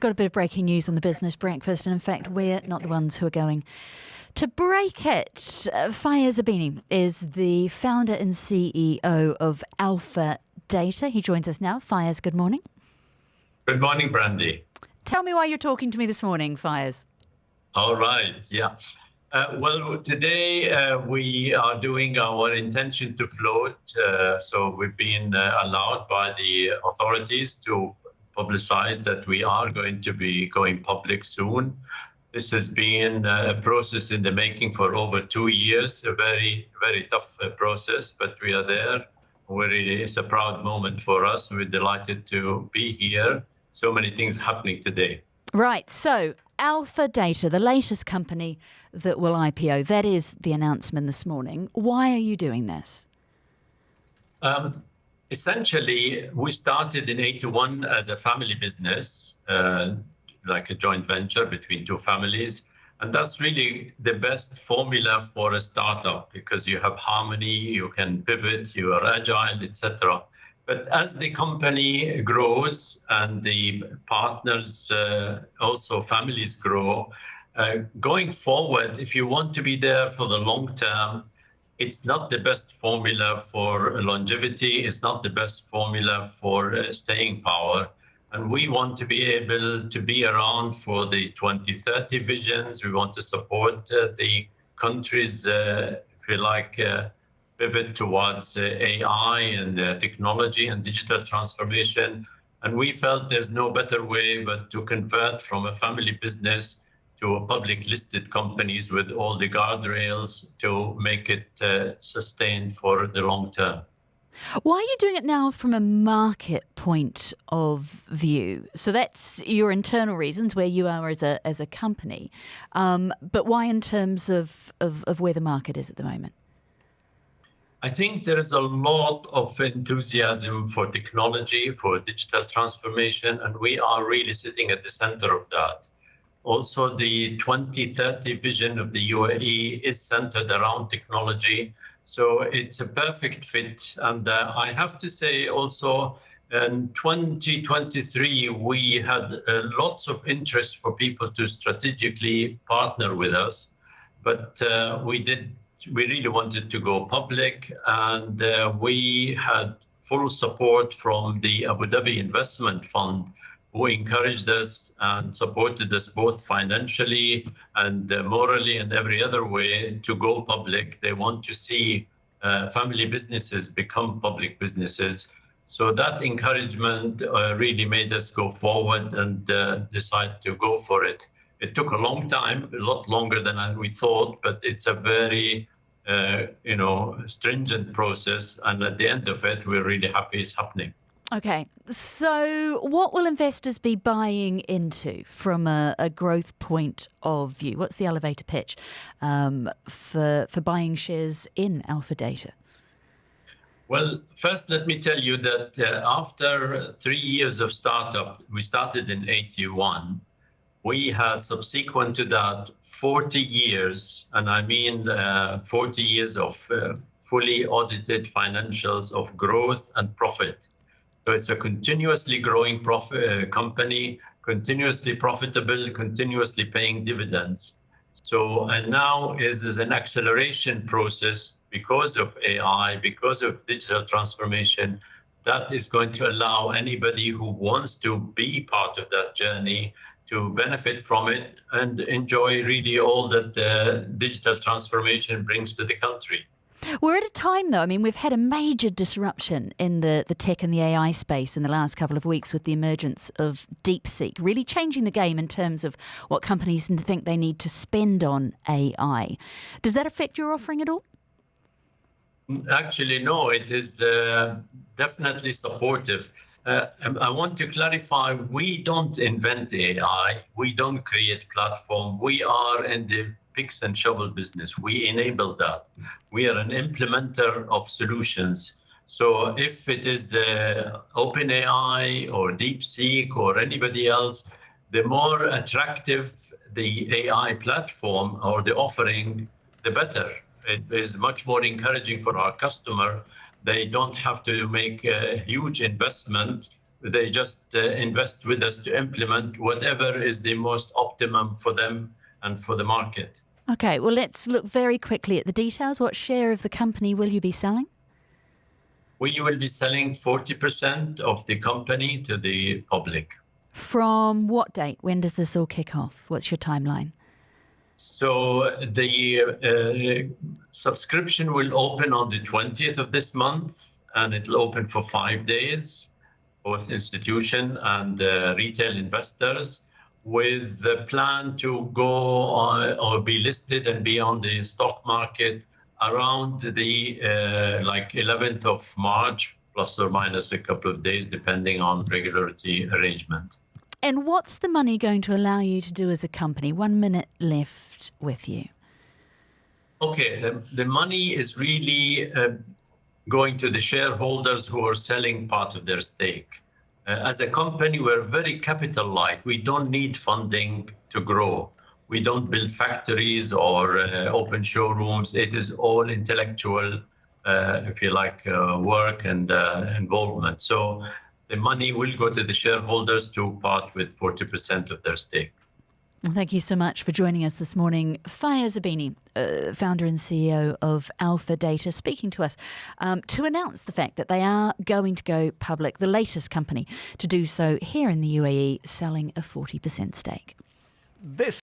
Got a bit of breaking news on the business breakfast, and in fact, we're not the ones who are going to break it. Fayez Ibbini is the founder and CEO of Alpha Data. He joins us now. Fayez, good morning. Good morning, Brandy. Tell me why you're talking to me this morning, Fayez. All right, yeah. Well, today we are doing our intention to float. So we've been allowed by the authorities to publicize that we are going to be going public soon. This has been a process in the making for over 2 years, a very, very tough process, but we are there. It's a proud moment for us. We're delighted to be here. So many things happening today. Right, so Alpha Data, the latest company that will IPO, that is the announcement this morning. Why are you doing this? Essentially, we started in 81 as a family business, like a joint venture between two families. And that's really the best formula for a startup because you have harmony, you can pivot, you are agile, etc. But as the company grows and the partners, also families grow, going forward, if you want to be there for the long term, it's not the best formula for longevity. It's not the best formula for staying power. And we want to be able to be around for the 2030 visions. We want to support the country's, if you like, pivot towards AI and technology and digital transformation. And we felt there's no better way but to convert from a family business to a public listed companies with all the guardrails to make it sustained for the long term. Why are you doing it now from a market point of view? So that's your internal reasons where you are as a company. But why in terms of where the market is at the moment? I think there is a lot of enthusiasm for technology, for digital transformation, and we are really sitting at the center of that. Also, the 2030 vision of the UAE is centered around technology. So it's a perfect fit. And I have to say also, in 2023, we had lots of interest for people to strategically partner with us. But we really wanted to go public. And we had full support from the Abu Dhabi Investment Fund, who encouraged us and supported us both financially and morally and every other way to go public. They want to see family businesses become public businesses. So that encouragement really made us go forward and decide to go for it. It took a long time, a lot longer than we thought, but it's a very stringent process. And at the end of it, we're really happy it's happening. Okay, so what will investors be buying into from a growth point of view? What's the elevator pitch for buying shares in Alpha Data? Well, first, let me tell you that after 3 years of startup, we started in 81. We had subsequent to that 40 years, and I mean 40 years of fully audited financials of growth and profit. So it's a continuously growing company, continuously profitable, continuously paying dividends. And now is an acceleration process because of AI, because of digital transformation, that is going to allow anybody who wants to be part of that journey to benefit from it and enjoy really all that digital transformation brings to the country. We're at a time, though, I mean, we've had a major disruption in the tech and the AI space in the last couple of weeks with the emergence of DeepSeek, really changing the game in terms of what companies think they need to spend on AI. Does that affect your offering at all? Actually, no, it is definitely supportive. I want to clarify, we don't invent AI. We don't create platform. We are in the picks and shovel business. We enable that. We are an implementer of solutions. So if it is OpenAI or DeepSeek or anybody else, the more attractive the AI platform or the offering, the better. It is much more encouraging for our customer. They don't have to make a huge investment they just invest with us to implement whatever is the most optimum for them and for the market. Okay, well, let's look very quickly at the details. What share of the company will you be selling? We will be selling 40% of the company to the public. From what date? When does this all kick off? What's your timeline? So the subscription will open on the 20th of this month, and it'll open for 5 days, both institution and retail investors, with the plan to go or be listed and be on the stock market around the 11th of March, plus or minus a couple of days, depending on regulatory arrangement. And what's the money going to allow you to do as a company? 1 minute left with you. Okay, the money is really going to the shareholders who are selling part of their stake. As a company, we're very capital light. We don't need funding to grow. We don't build factories or open showrooms. It is all intellectual, if you like, work and involvement. So the money will go to the shareholders to part with 40% of their stake. Thank you so much for joining us this morning. Fayez Ibbini, founder and CEO of Alpha Data, speaking to us to announce the fact that they are going to go public, the latest company to do so here in the UAE, selling a 40% stake. This